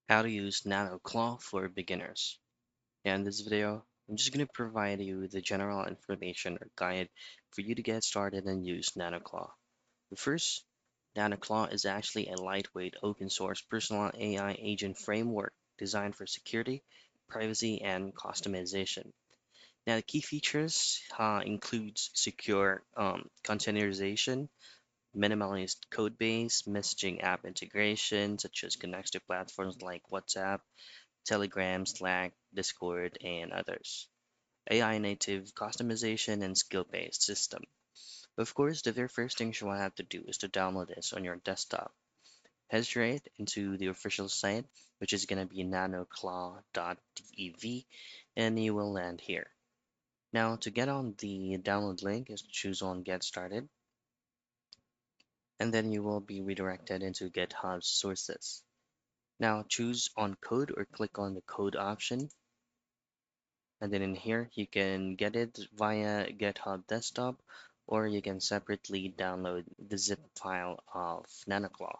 How to use Nanoclaw for beginners. In this video, I'm just going to provide you the general information or guide for you to get started and use Nanoclaw. But first, Nanoclaw is actually a lightweight open source personal AI agent framework designed for security, privacy, and customization. Now, the key features includes secure containerization, minimalist code base, messaging app integration, such as connects to platforms like WhatsApp, Telegram, Slack, Discord, and others. AI native customization and skill-based system. Of course, the very first thing you will have to do is to download this on your desktop. Head straight into the official site, which is going to be nanoclaw.dev, and you will land here. Now, to get on the download link, is to choose on Get Started, and then you will be redirected into GitHub's sources. Now, choose on Code or click on the Code option. And then in here, you can get it via GitHub desktop, or you can separately download the zip file of Nanoclaw.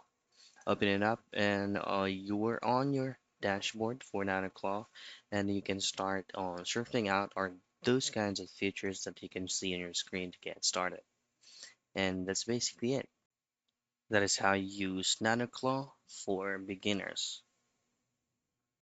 Open it up, and you're on your dashboard for Nanoclaw, and you can start on surfing out or those kinds of features that you can see on your screen to get started. And that's basically it. That is how you use Nanoclaw for beginners.